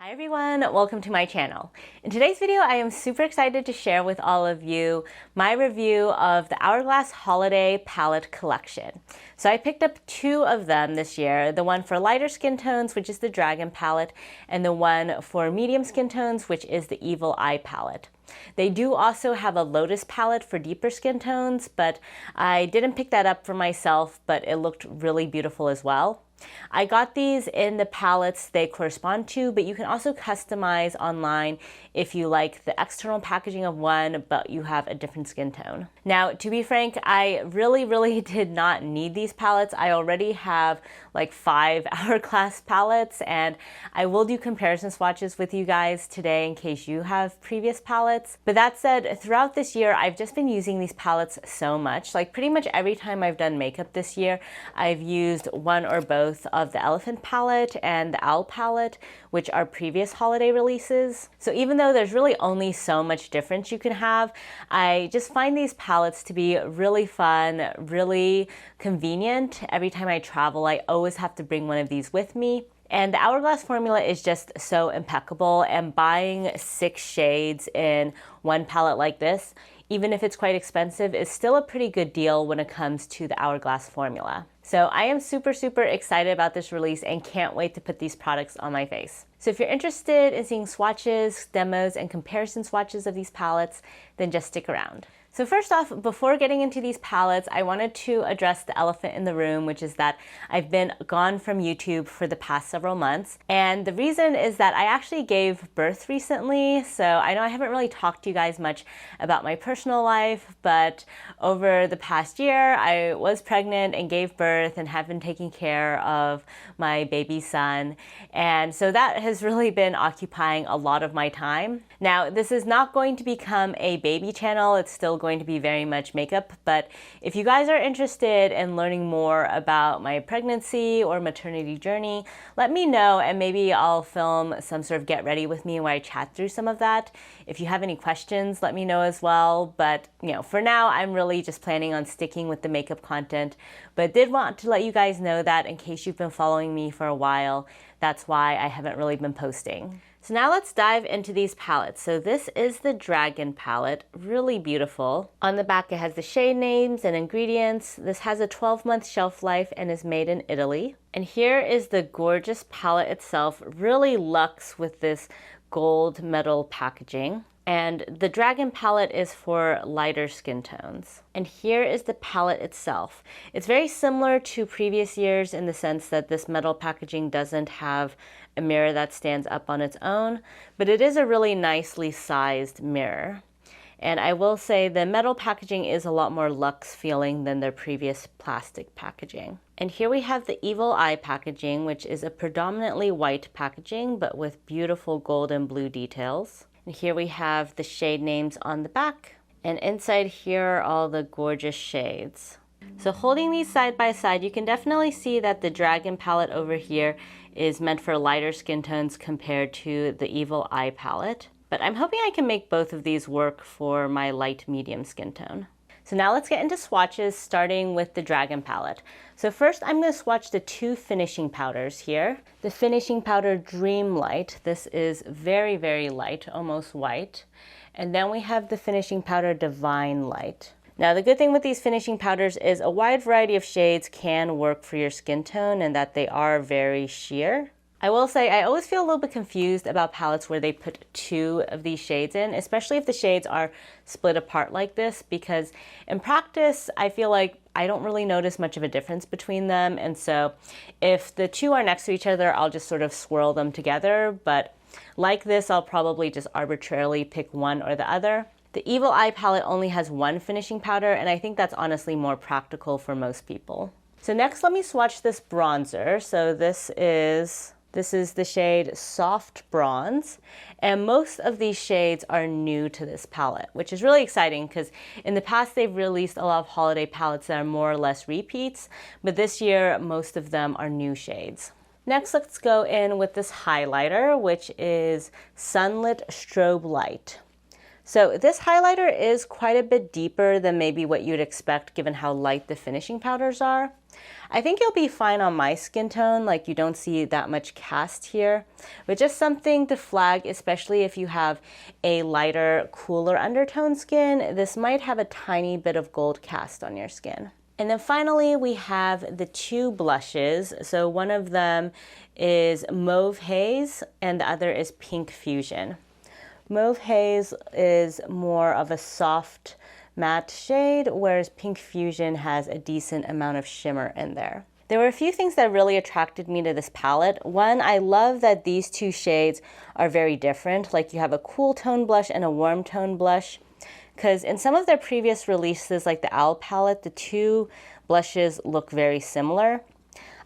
Hi everyone, welcome to my channel. In today's video, I am super excited to share with all of you my review of the Hourglass Holiday Palette Collection. So I picked up two of them this year, the one for lighter skin tones, which is the Dragon palette, and the one for medium skin tones, which is the Evil Eye palette. They do also have a Lotus palette for deeper skin tones, but I didn't pick that up for myself, but it looked really beautiful as well. I got these in the palettes they correspond to, but you can also customize online if you like the external packaging of one, but you have a different skin tone. Now, to be frank, I really did not need these palettes. I already have like 5 Hourglass palettes, and I will do comparison swatches with you guys today in case you have previous palettes. But that said, throughout this year, I've just been using these palettes so much. Like pretty much every time I've done makeup this year, I've used one or both of the Elephant palette and the Owl palette, which are previous holiday releases. So even though there's really only so much difference you can have, I just find these palettes to be really fun, really convenient. Every time I travel, I always have to bring one of these with me. And the Hourglass formula is just so impeccable, and buying 6 shades in one palette like this, even if it's quite expensive, is still a pretty good deal when it comes to the Hourglass formula. So I am super excited about this release and can't wait to put these products on my face. So if you're interested in seeing swatches, demos, and comparison swatches of these palettes, then just stick around. So first off, before getting into these palettes, I wanted to address the elephant in the room, which is that I've been gone from YouTube for the past several months. And the reason is that I actually gave birth recently. So I know I haven't really talked to you guys much about my personal life, but over the past year, I was pregnant and gave birth and have been taking care of my baby son. And so that has really been occupying a lot of my time. Now, this is not going to become a baby channel. It's still going to be very much makeup, but if you guys are interested in learning more about my pregnancy or maternity journey, let me know and maybe I'll film some sort of get ready with me where I chat through some of that. If you have any questions, let me know as well. But for now, I'm really just planning on sticking with the makeup content, but did want to let you guys know that in case you've been following me for a while, that's why I haven't really been posting. So now let's dive into these palettes. So this is the Dragon palette, really beautiful. On the back it has the shade names and ingredients. This has a 12-month shelf life and is made in Italy. And here is the gorgeous palette itself, really luxe with this gold metal packaging. And the Dragon palette is for lighter skin tones. And here is the palette itself. It's very similar to previous years in the sense that this metal packaging doesn't have a mirror that stands up on its own, but it is a really nicely sized mirror. And I will say the metal packaging is a lot more luxe feeling than their previous plastic packaging. And here we have the Evil Eye packaging, which is a predominantly white packaging, but with beautiful gold and blue details. And here we have the shade names on the back. And inside here are all the gorgeous shades. So holding these side by side, you can definitely see that the Dragon palette over here is meant for lighter skin tones compared to the Evil Eye palette. But I'm hoping I can make both of these work for my light medium skin tone. So now let's get into swatches, starting with the Dragon palette. So first I'm going to swatch the 2 finishing powders here. The finishing powder Dream Light. This is very light, almost white. And then we have the finishing powder Divine Light. Now the good thing with these finishing powders is a wide variety of shades can work for your skin tone and that they are very sheer. I will say I always feel a little bit confused about palettes where they put 2 of these shades in, especially if the shades are split apart like this, because in practice I feel like I don't really notice much of a difference between them. And so if the 2 are next to each other, I'll just sort of swirl them together. But like this, I'll probably just arbitrarily pick one or the other. The Evil Eye palette only has 1 finishing powder, and I think that's honestly more practical for most people. So next, let me swatch this bronzer. So this is the shade Soft Bronze, and most of these shades are new to this palette, which is really exciting because in the past they've released a lot of holiday palettes that are more or less repeats, but this year most of them are new shades. Next, let's go in with this highlighter, which is Sunlit Strobe Light. So this highlighter is quite a bit deeper than maybe what you'd expect given how light the finishing powders are. I think you'll be fine on my skin tone, like you don't see that much cast here, but just something to flag, especially if you have a lighter, cooler undertone skin, this might have a tiny bit of gold cast on your skin. And then finally, we have the two blushes. So one of them is Mauve Haze and the other is Pink Fusion. Mauve Haze is more of a soft matte shade, whereas Pink Fusion has a decent amount of shimmer in there. There were a few things that really attracted me to this palette. One, I love that these two shades are very different. Like you have a cool tone blush and a warm tone blush. Because in some of their previous releases, like the Owl palette, the two blushes look very similar.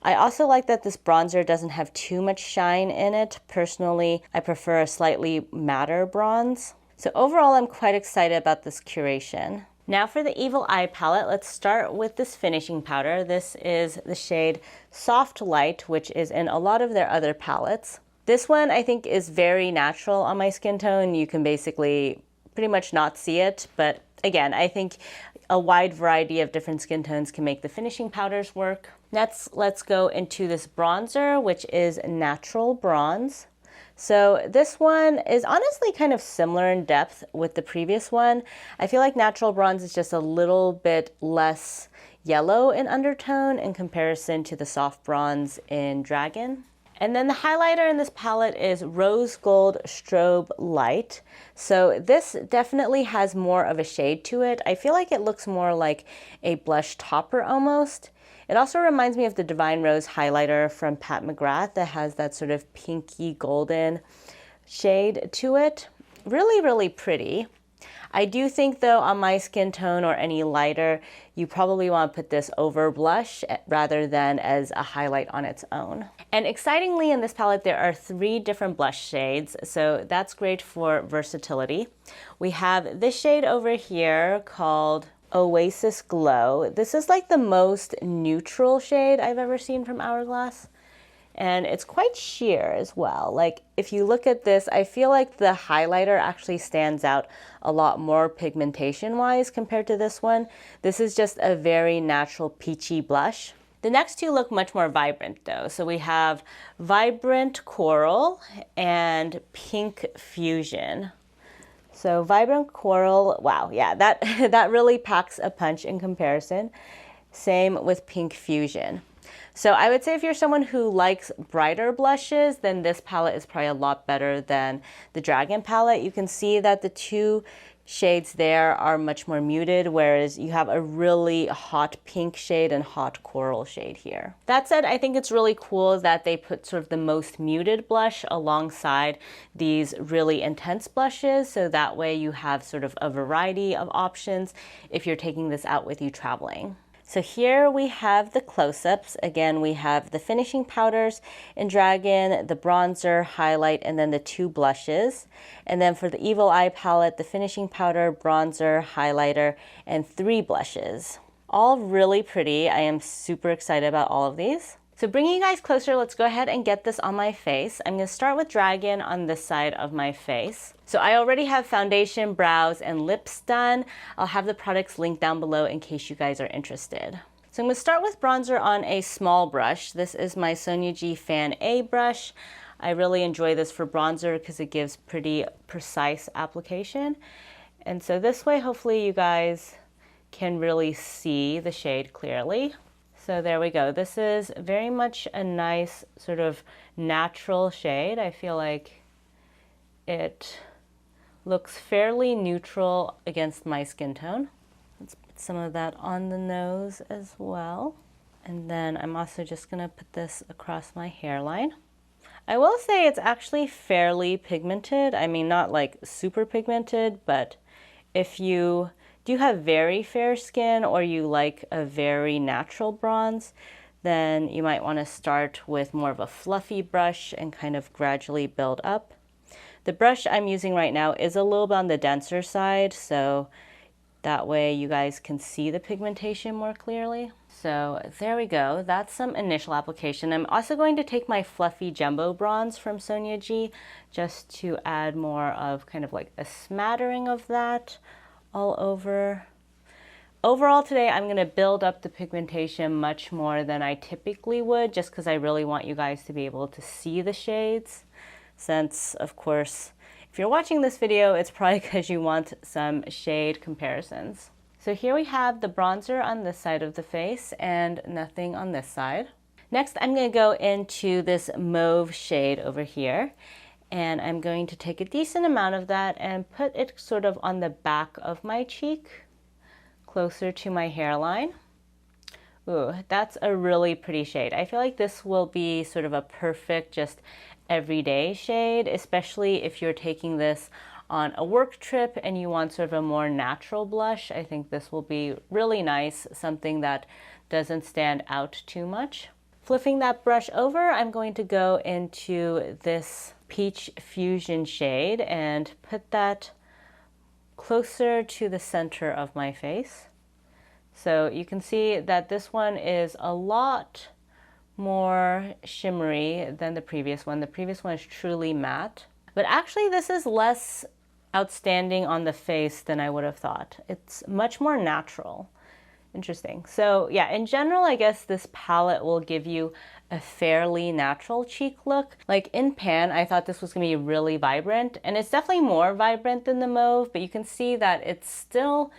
I also like that this bronzer doesn't have too much shine in it. Personally, I prefer a slightly matter bronze. So overall, I'm quite excited about this curation. Now for the Evil Eye palette, let's start with this finishing powder. This is the shade Soft Light, which is in a lot of their other palettes. This one I think is very natural on my skin tone. You can basically pretty much not see it, but again, I think a wide variety of different skin tones can make the finishing powders work. Next, let's go into this bronzer, which is Natural Bronze. So this one is honestly kind of similar in depth with the previous one. I feel like Natural Bronze is just a little bit less yellow in undertone in comparison to the soft bronze in Dragon. And then the highlighter in this palette is Rose Gold Strobe Light. So this definitely has more of a shade to it. I feel like it looks more like a blush topper almost. It also reminds me of the Divine Rose highlighter from Pat McGrath that has that sort of pinky golden shade to it. Really, really pretty. I do think though on my skin tone or any lighter, you probably want to put this over blush rather than as a highlight on its own. And excitingly in this palette, there are 3 different blush shades, so that's great for versatility. We have this shade over here called Oasis Glow. This is like the most neutral shade I've ever seen from Hourglass. And it's quite sheer as well. Like if you look at this, I feel like the highlighter actually stands out a lot more pigmentation wise compared to this one. This is just a very natural peachy blush. The next two look much more vibrant though. So we have Vibrant Coral and Pink Fusion. So Vibrant Coral, wow, yeah, that really packs a punch in comparison. Same with Pink Fusion. So I would say if you're someone who likes brighter blushes, then this palette is probably a lot better than the Dragon palette. You can see that the two shades there are much more muted, whereas you have a really hot pink shade and hot coral shade here. That said, I think it's really cool that they put sort of the most muted blush alongside these really intense blushes, so that way you have sort of a variety of options if you're taking this out with you traveling. So here we have the close-ups. Again, we have the finishing powders in Dragon, the bronzer, highlight, and then the 2 blushes. And then for the Evil Eye palette, the finishing powder, bronzer, highlighter, and 3 blushes. All really pretty. I am super excited about all of these. So bringing you guys closer, let's go ahead and get this on my face. I'm going to start with Dragon on this side of my face. So I already have foundation, brows, and lips done. I'll have the products linked down below in case you guys are interested. So I'm going to start with bronzer on a small brush. This is my Sonia G Fan A brush. I really enjoy this for bronzer because it gives pretty precise application. And so this way, hopefully you guys can really see the shade clearly. So there we go. This is very much a nice sort of natural shade. I feel like it looks fairly neutral against my skin tone. Let's put some of that on the nose as well. And then I'm also just gonna put this across my hairline. I will say it's actually fairly pigmented. I mean, not like super pigmented, but if you do have very fair skin or you like a very natural bronze, then you might want to start with more of a fluffy brush and kind of gradually build up. The brush I'm using right now is a little bit on the denser side, so that way you guys can see the pigmentation more clearly. So there we go. That's some initial application. I'm also going to take my Fluffy Jumbo Bronze from Sonia G just to add more of kind of like a smattering of that all over Overall today, I'm going to build up the pigmentation much more than I typically would, just because I really want you guys to be able to see the shades. Since, of course, if you're watching this video, it's probably because you want some shade comparisons. So here we have the bronzer on this side of the face and nothing on this side. Next, I'm going to go into this mauve shade over here. And I'm going to take a decent amount of that and put it sort of on the back of my cheek, closer to my hairline. Ooh, that's a really pretty shade. I feel like this will be sort of a perfect, just everyday shade, especially if you're taking this on a work trip and you want sort of a more natural blush. I think this will be really nice, something that doesn't stand out too much. Flipping that brush over, I'm going to go into this Peach Fusion shade and put that closer to the center of my face. So you can see that this one is a lot more shimmery than the previous one. The previous one is truly matte. But actually this is less outstanding on the face than I would have thought. It's much more natural. Interesting. So yeah, in general, I guess this palette will give you a fairly natural cheek look. Like in pan, I thought this was going to be really vibrant, and it's definitely more vibrant than the mauve, but you can see that it's still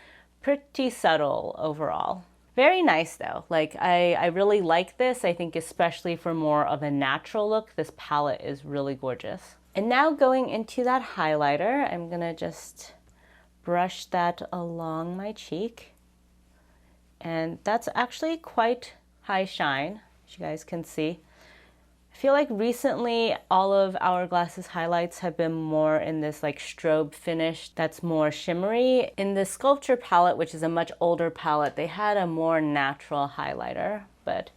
pretty subtle overall. Very nice though. Like I really like this. I think especially for more of a natural look, this palette is really gorgeous. And now going into that highlighter, I'm going to just brush that along my cheek. And that's actually quite high shine, as you guys can see. I feel like recently all of Hourglass's highlights have been more in this like strobe finish that's more shimmery. In the Sculpture palette, which is a much older palette, they had a more natural highlighter, but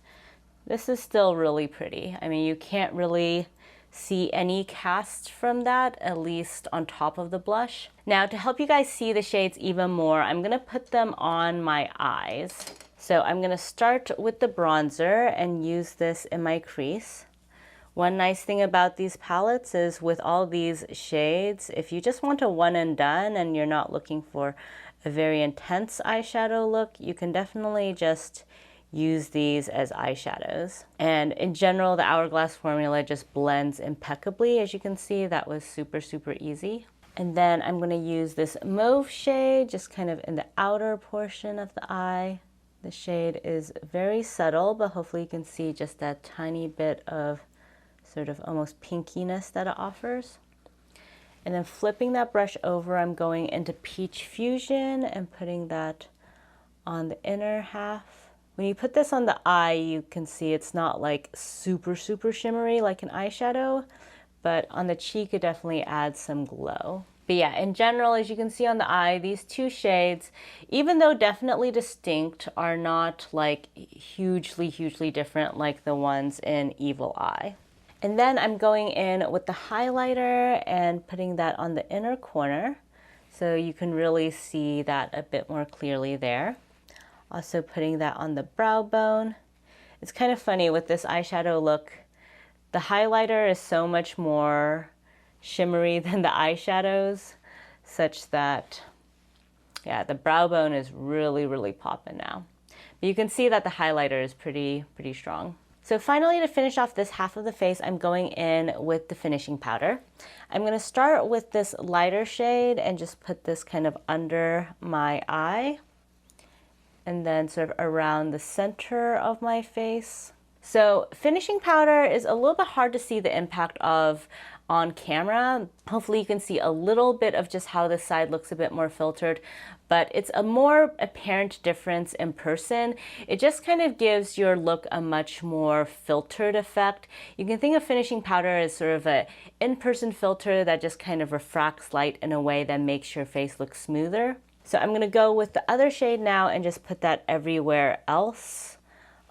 this is still really pretty. I mean, you can't really see any cast from that, at least on top of the blush. Now, to help you guys see the shades even more, I'm gonna put them on my eyes. So I'm gonna start with the bronzer and use this in my crease. One nice thing about these palettes is with all these shades, if you just want a one and done and you're not looking for a very intense eyeshadow look, you can definitely just use these as eyeshadows. And in general, the Hourglass formula just blends impeccably. As you can see, that was super, super easy. And then I'm gonna use this mauve shade just kind of in the outer portion of the eye. The shade is very subtle, but hopefully you can see just that tiny bit of sort of almost pinkiness that it offers. And then flipping that brush over, I'm going into Peach Fusion and putting that on the inner half. When you put this on the eye, you can see it's not like super, super shimmery like an eyeshadow, but on the cheek, it definitely adds some glow. But yeah, in general, as you can see on the eye, these two shades, even though definitely distinct, are not like hugely, hugely different like the ones in Evil Eye. And then I'm going in with the highlighter and putting that on the inner corner, so you can really see that a bit more clearly there. Also putting that on the brow bone. It's kind of funny with this eyeshadow look, the highlighter is so much more shimmery than the eyeshadows, such that, yeah, the brow bone is really, really popping now. But you can see that the highlighter is pretty strong. So finally, to finish off this half of the face, I'm going in with the finishing powder. I'm gonna start with this lighter shade and just put this kind of under my eye, and then sort of around the center of my face. So finishing powder is a little bit hard to see the impact of on camera. Hopefully you can see a little bit of just how this side looks a bit more filtered, but it's a more apparent difference in person. It just kind of gives your look a much more filtered effect. You can think of finishing powder as sort of a in-person filter that just kind of refracts light in a way that makes your face look smoother. So I'm gonna go with the other shade now and just put that everywhere else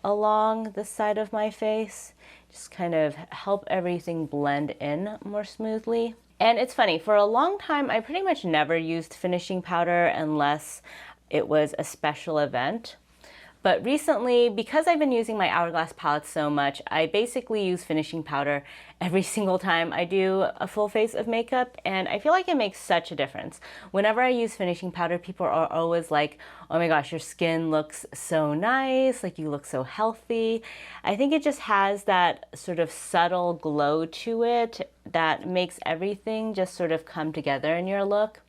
along the side of my face. Just kind of help everything blend in more smoothly. And it's funny, for a long time, I pretty much never used finishing powder unless it was a special event. But recently, because I've been using my Hourglass palette so much, I basically use finishing powder every single time I do a full face of makeup, and I feel like it makes such a difference. Whenever I use finishing powder, people are always like, oh my gosh, your skin looks so nice, like you look so healthy. I think it just has that sort of subtle glow to it that makes everything just sort of come together in your look.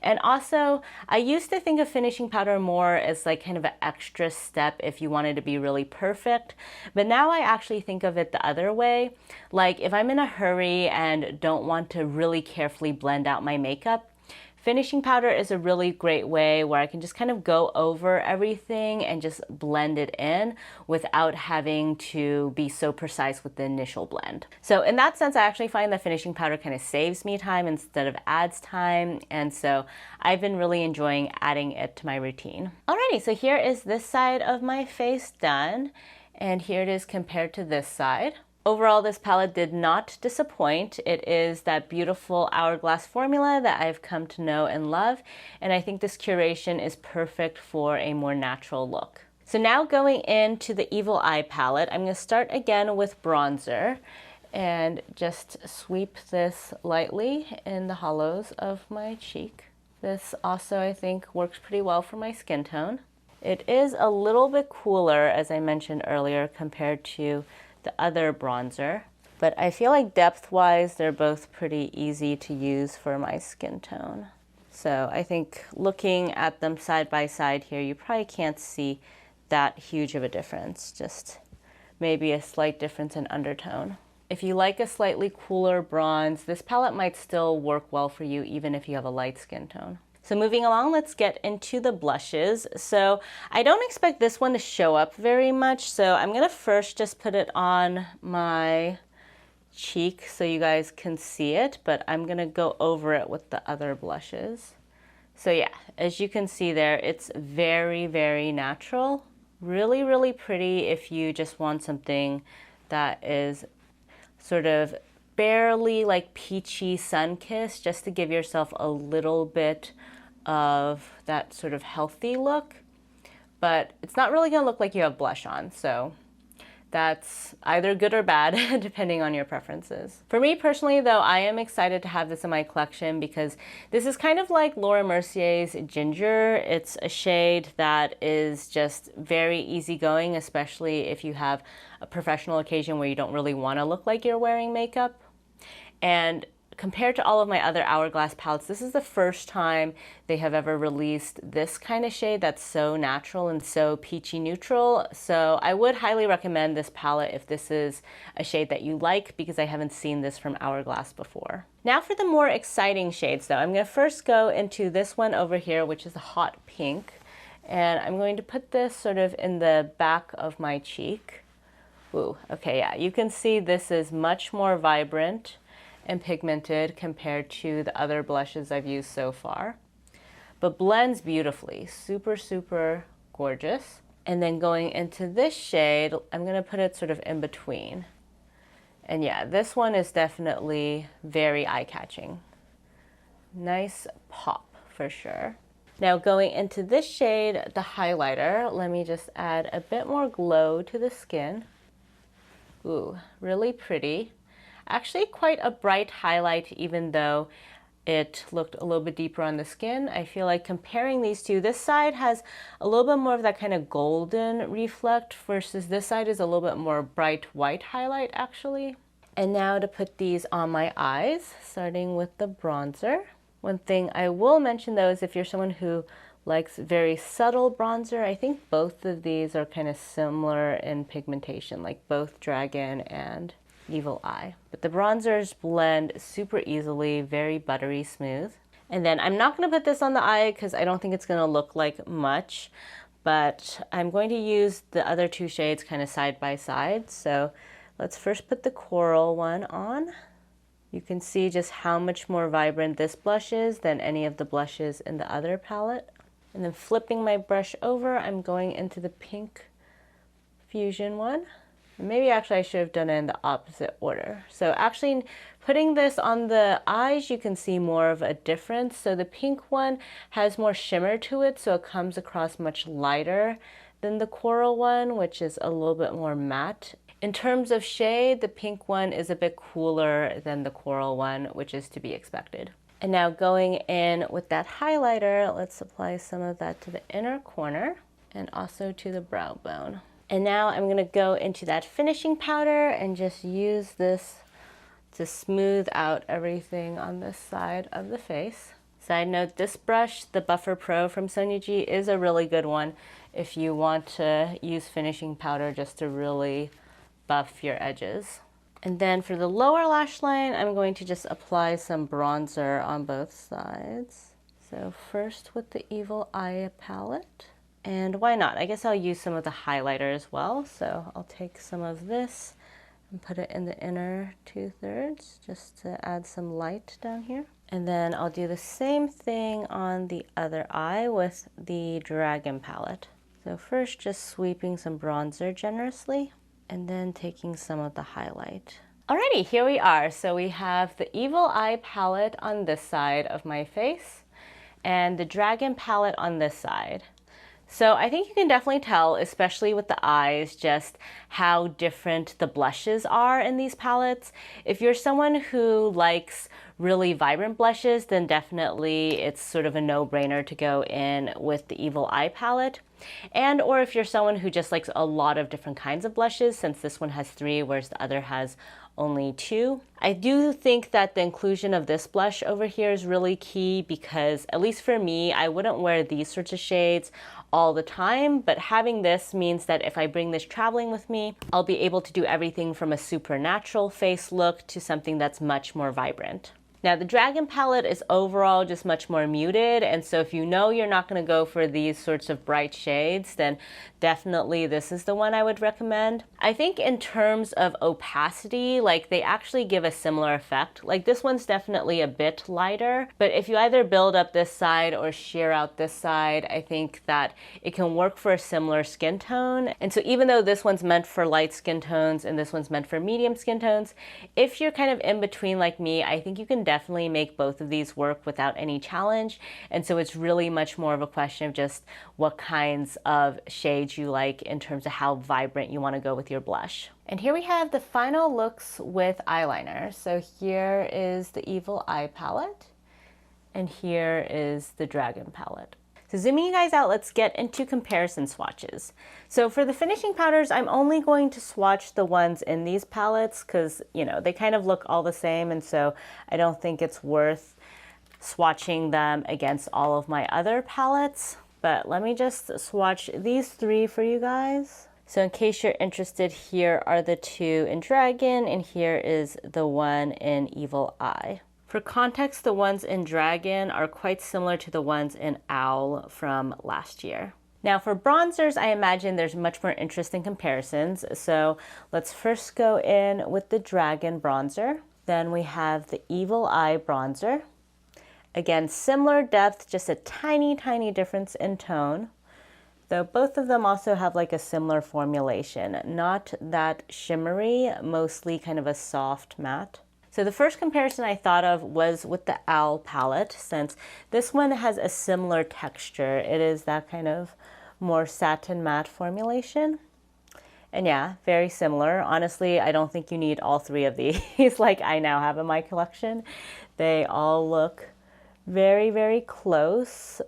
And also, I used to think of finishing powder more as like kind of an extra step if you wanted to be really perfect, but now I actually think of it the other way. Like if I'm in a hurry and don't want to really carefully blend out my makeup, finishing powder is a really great way where I can just kind of go over everything and just blend it in without having to be so precise with the initial blend. So in that sense, I actually find that finishing powder kind of saves me time instead of adds time. And so I've been really enjoying adding it to my routine. Alrighty, so here is this side of my face done. And here it is compared to this side. Overall, this palette did not disappoint. It is that beautiful Hourglass formula that I've come to know and love, and I think this curation is perfect for a more natural look. So now going into the Evil Eye palette, I'm going to start again with bronzer and just sweep this lightly in the hollows of my cheek. This also, I think, works pretty well for my skin tone. It is a little bit cooler, as I mentioned earlier, compared to the other bronzer, but I feel like depth-wise, they're both pretty easy to use for my skin tone. So I think looking at them side by side here, you probably can't see that huge of a difference, just maybe a slight difference in undertone. If you like a slightly cooler bronze, this palette might still work well for you even if you have a light skin tone. So moving along, let's get into the blushes. So I don't expect this one to show up very much, so I'm gonna first just put it on my cheek so you guys can see it, but I'm gonna go over it with the other blushes. So yeah, as you can see there, it's very, very natural. Really, really pretty if you just want something that is sort of barely like peachy sun-kissed, just to give yourself a little bit of that sort of healthy look, but it's not really gonna look like you have blush on, so that's either good or bad depending on your preferences. For me personally though, I am excited to have this in my collection because this is kind of like Laura Mercier's Ginger. It's a shade that is just very easygoing, especially if you have a professional occasion where you don't really want to look like you're wearing makeup. And compared to all of my other Hourglass palettes, this is the first time they have ever released this kind of shade that's so natural and so peachy neutral. So I would highly recommend this palette if this is a shade that you like, because I haven't seen this from Hourglass before. Now for the more exciting shades though, I'm going to first go into this one over here, which is a hot pink. And I'm going to put this sort of in the back of my cheek. Ooh, okay, yeah, you can see this is much more vibrant and pigmented compared to the other blushes I've used so far, but blends beautifully. Super, super gorgeous. And then going into this shade, I'm gonna put it sort of in between. And yeah, this one is definitely very eye-catching. Nice pop for sure. Now going into this shade, the highlighter, let me just add a bit more glow to the skin. Ooh, really pretty. Actually quite a bright highlight, even though it looked a little bit deeper on the skin. I feel like comparing these two, this side has a little bit more of that kind of golden reflect versus this side is a little bit more bright white highlight actually. And now to put these on my eyes, starting with the bronzer. One thing I will mention though is if you're someone who likes very subtle bronzer, I think both of these are kind of similar in pigmentation, like both Dragon and Evil Eye. But the bronzers blend super easily, very buttery smooth. And then I'm not going to put this on the eye because I don't think it's going to look like much, but I'm going to use the other two shades kind of side by side. So let's first put the coral one on. You can see just how much more vibrant this blush is than any of the blushes in the other palette. And then flipping my brush over, I'm going into the pink fusion one. Maybe actually I should have done it in the opposite order. So actually putting this on the eyes, you can see more of a difference. So the pink one has more shimmer to it, so it comes across much lighter than the coral one, which is a little bit more matte. In terms of shade, the pink one is a bit cooler than the coral one, which is to be expected. And now going in with that highlighter, let's apply some of that to the inner corner and also to the brow bone. And now I'm gonna go into that finishing powder and just use this to smooth out everything on this side of the face. Side note, this brush, the Buffer Pro from Sonia G, is a really good one if you want to use finishing powder just to really buff your edges. And then for the lower lash line, I'm going to just apply some bronzer on both sides. So first with the Evil Eye palette. And why not? I guess I'll use some of the highlighter as well. So I'll take some of this and put it in the inner 2/3 just to add some light down here. And then I'll do the same thing on the other eye with the Dragon palette. So first just sweeping some bronzer generously and then taking some of the highlight. Alrighty, here we are. So we have the Evil Eye palette on this side of my face and the Dragon palette on this side. So I think you can definitely tell, especially with the eyes, just how different the blushes are in these palettes. If you're someone who likes really vibrant blushes, then definitely it's sort of a no-brainer to go in with the Evil Eye palette. And or if you're someone who just likes a lot of different kinds of blushes, since this one has 3, whereas the other has only 2. I do think that the inclusion of this blush over here is really key because, at least for me, I wouldn't wear these sorts of shades all the time, but having this means that if I bring this traveling with me, I'll be able to do everything from a super natural face look to something that's much more vibrant. Now the Dragon palette is overall just much more muted, and so if you know you're not going to go for these sorts of bright shades, then definitely this is the one I would recommend. I think in terms of opacity, like they actually give a similar effect. Like this one's definitely a bit lighter, but if you either build up this side or sheer out this side, I think that it can work for a similar skin tone. And so even though this one's meant for light skin tones and this one's meant for medium skin tones, if you're kind of in between like me, I think you can definitely make both of these work without any challenge. And so it's really much more of a question of just what kinds of shades you like in terms of how vibrant you want to go with your blush. And here we have the final looks with eyeliner. So here is the Evil Eye palette, and here is the Dragon palette. So zooming you guys out, let's get into comparison swatches. So for the finishing powders, I'm only going to swatch the ones in these palettes because, you know, they kind of look all the same, and so I don't think it's worth swatching them against all of my other palettes. But let me just swatch these 3 for you guys. So in case you're interested, here are the 2 in Dragon, and here is the one in Evil Eye. For context, the ones in Dragon are quite similar to the ones in Owl from last year. Now for bronzers, I imagine there's much more interesting comparisons. So let's first go in with the Dragon bronzer. Then we have the Evil Eye bronzer. Again, similar depth, just a tiny, tiny difference in tone. Though both of them also have like a similar formulation, not that shimmery, mostly kind of a soft matte. So the first comparison I thought of was with the Owl palette, since this one has a similar texture. It is that kind of more satin matte formulation. And yeah, very similar. Honestly, I don't think you need all 3 of these like I now have in my collection. They all look very, very close.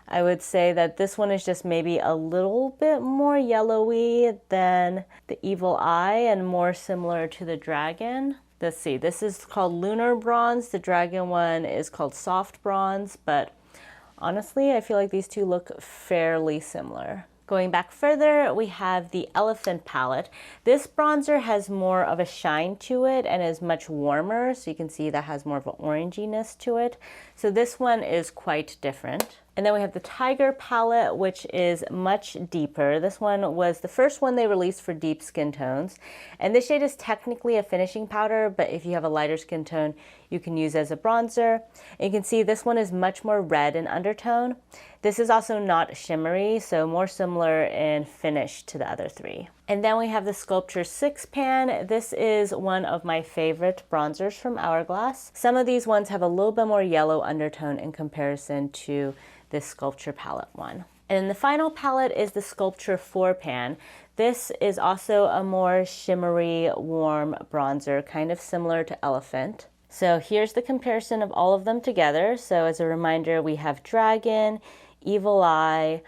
I would say that this one is just maybe a little bit more yellowy than the Evil Eye and more similar to the Dragon. Let's see, this is called Lunar Bronze. The Dragon one is called Soft Bronze, but honestly, I feel like these 2 look fairly similar. Going back further, we have the Elephant palette. This bronzer has more of a shine to it and is much warmer, so you can see that has more of an oranginess to it. So this one is quite different. And then we have the Tiger palette, which is much deeper. This one was the first one they released for deep skin tones. And this shade is technically a finishing powder, but if you have a lighter skin tone, you can use it as a bronzer. And you can see this one is much more red in undertone. This is also not shimmery, so more similar in finish to the other 3. And then we have the Sculpture 6 pan. This is one of my favorite bronzers from Hourglass. Some of these ones have a little bit more yellow undertone in comparison to this Sculpture palette one. And then the final palette is the Sculpture 4 pan. This is also a more shimmery, warm bronzer, kind of similar to Elephant. So here's the comparison of all of them together. So as a reminder, we have Dragon, Evil Eye,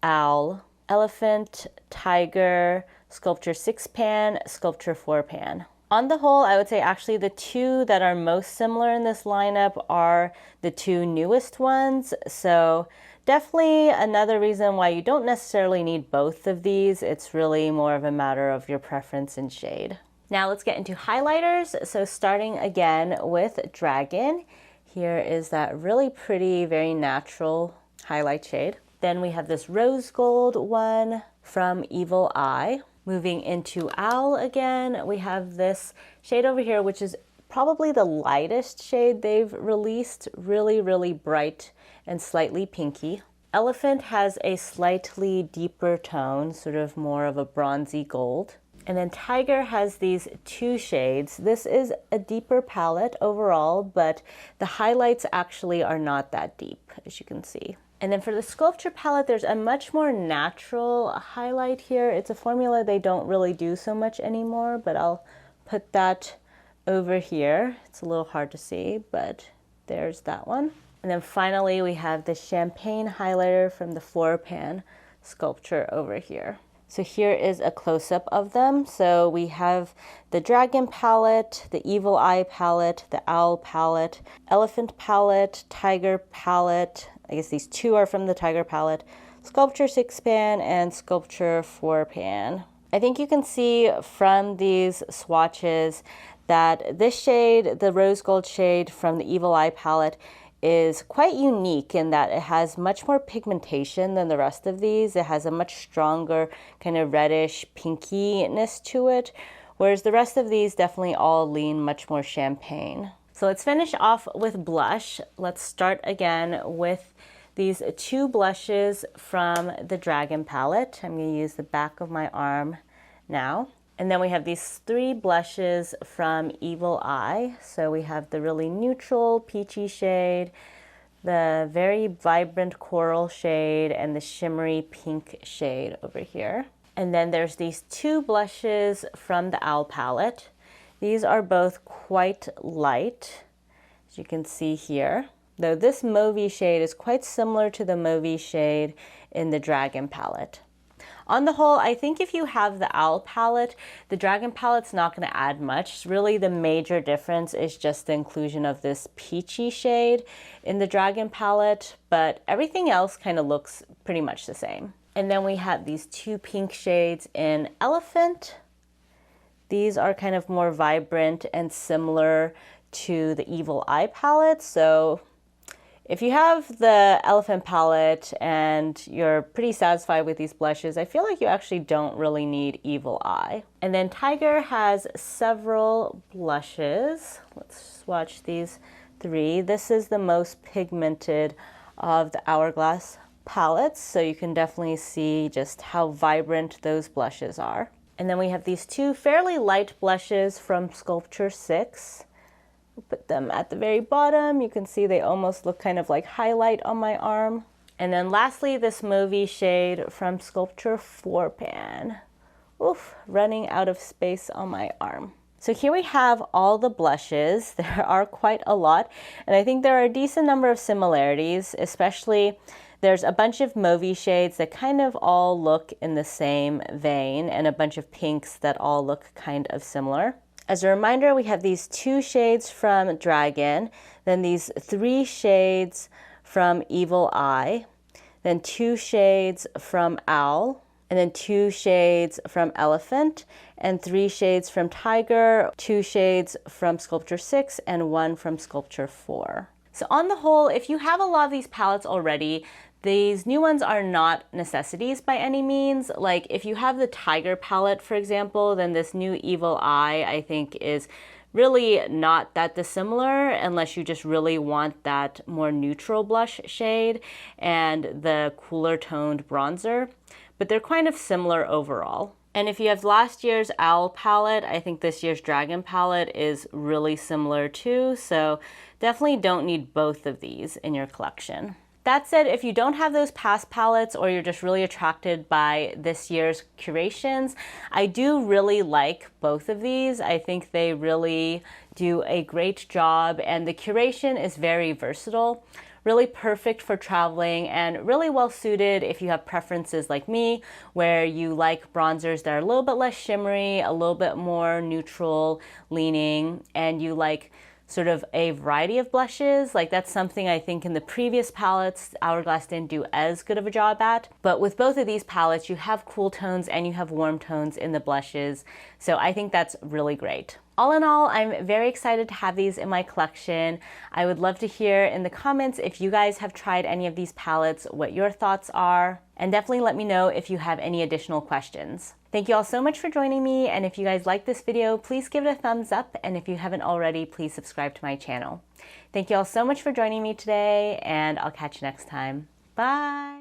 Owl, Elephant, Tiger, Sculpture 6 pan, Sculpture 4 pan. On the whole, I would say actually the two that are most similar in this lineup are the two newest ones. So definitely another reason why you don't necessarily need both of these. It's really more of a matter of your preference in shade. Now let's get into highlighters. So starting again with Dragon. Here is that really pretty, very natural highlight shade. Then we have this rose gold one from Evil Eye. Moving into Owl again, we have this shade over here, which is probably the lightest shade they've released. Really, really bright and slightly pinky. Elephant has a slightly deeper tone, sort of more of a bronzy gold. And then Tiger has these two shades. This is a deeper palette overall, but the highlights actually are not that deep, as you can see. And then for the Sculpture palette, there's a much more natural highlight here. It's a formula they don't really do so much anymore, but I'll put that over here. It's a little hard to see, but there's that one. And then finally, we have the Champagne highlighter from the 4 pan Sculpture over here. So here is a close-up of them. So we have the Dragon palette, the Evil Eye palette, the Owl palette, Elephant palette, Tiger palette. I guess these two are from the Tiger palette, Sculpture 6 pan and Sculpture 4 pan. I think you can see from these swatches that this shade, the rose gold shade from the Evil Eye palette, is quite unique in that it has much more pigmentation than the rest of these. It has a much stronger kind of reddish pinkiness to it, whereas the rest of these definitely all lean much more champagne. So let's finish off with blush. Let's start again with these two blushes from the Dragon palette. I'm going to use the back of my arm now. And then we have these 3 blushes from Evil Eye. So we have the really neutral peachy shade, the very vibrant coral shade, and the shimmery pink shade over here. And then there's these 2 blushes from the Owl palette. These are both quite light, as you can see here. Though this mauvey shade is quite similar to the mauvey shade in the Dragon palette. On the whole, I think if you have the Owl palette, the Dragon palette's not going to add much. Really, the major difference is just the inclusion of this peachy shade in the Dragon palette, but everything else kind of looks pretty much the same. And then we have these 2 pink shades in Elephant. These are kind of more vibrant and similar to the Evil Eye palette, so if you have the Elephant palette and you're pretty satisfied with these blushes, I feel like you actually don't really need Evil Eye. And then Tiger has several blushes. Let's swatch these 3. This is the most pigmented of the Hourglass palettes, so you can definitely see just how vibrant those blushes are. And then we have these 2 fairly light blushes from Sculpture 6. Put them at the very bottom. You can see they almost look kind of like highlight on my arm. And then lastly, this mauvey shade from Sculpture 4 pan. Oof, running out of space on my arm. So here we have all the blushes. There are quite a lot, and I think there are a decent number of similarities, especially there's a bunch of mauvey shades that kind of all look in the same vein, and a bunch of pinks that all look kind of similar. As a reminder, we have these 2 shades from Dragon, then these 3 shades from Evil Eye, then 2 shades from Owl, and then 2 shades from Elephant, and 3 shades from Tiger, 2 shades from Sculpture 6, and 1 from Sculpture 4. So on the whole, if you have a lot of these palettes already, these new ones are not necessities by any means. Like if you have the Tiger palette, for example, then this new Evil Eye, I think, is really not that dissimilar unless you just really want that more neutral blush shade and the cooler toned bronzer. But they're kind of similar overall. And if you have last year's Owl palette, I think this year's Dragon palette is really similar too. So definitely don't need both of these in your collection. That said, if you don't have those past palettes or you're just really attracted by this year's curations, I do really like both of these. I think they really do a great job, and the curation is very versatile. Really perfect for traveling and really well suited if you have preferences like me, where you like bronzers that are a little bit less shimmery, a little bit more neutral leaning, and you like sort of a variety of blushes. Like that's something I think in the previous palettes, Hourglass didn't do as good of a job at. But with both of these palettes, you have cool tones and you have warm tones in the blushes. So I think that's really great. All in all, I'm very excited to have these in my collection. I would love to hear in the comments if you guys have tried any of these palettes, what your thoughts are, and definitely let me know if you have any additional questions. Thank you all so much for joining me, and if you guys like this video, please give it a thumbs up, and if you haven't already, please subscribe to my channel. Thank you all so much for joining me today, and I'll catch you next time. Bye!